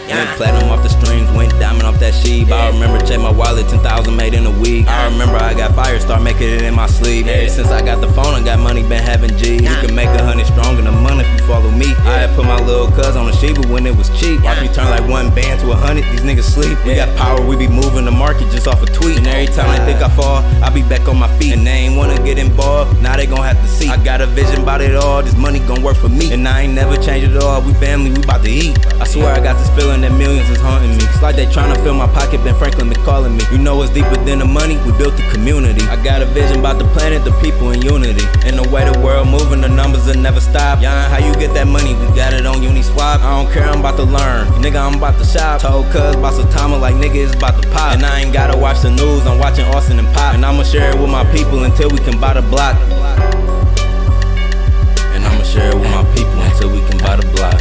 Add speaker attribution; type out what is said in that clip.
Speaker 1: Went platinum off the strings, went diamond off that SHIB. I remember check my wallet, 10,000 made in a week. I remember I got fire, start making it in my sleep. Ever since I got the phone, I got money, been having G's. You can make 100 strong in a month if you follow me. I had put my little cuz on the Shiba when it was cheap. Watch me turn like one band to 100, these niggas sleep. We got power, we be moving the market just off a tweet. And every time they think I fall, I be back on my feet. And they ain't wanna get involved, now they gon' have to see. I got a vision about it all, this money gon' work for me. And I ain't never changed it all, we family, we bout to eat. I swear I got this feeling that millions is haunting me. It's like they tryna fill my pocket, Ben Franklin been calling me. You know it's deeper than the money, we built the community. I got a vision about the planet, the people in unity. And the way the world moving, the numbers will never stop. Yon, how you get that money? We got it on Uniswap. I don't care, I'm about to learn. Nigga, I'm about to shop. Told cuz about Satama like nigga, it's about to pop. And I ain't gotta watch the news, I'm watching Austin and Pop. And I'ma share it with my people until we can buy the block. And I'ma share it with my people until we can buy the block.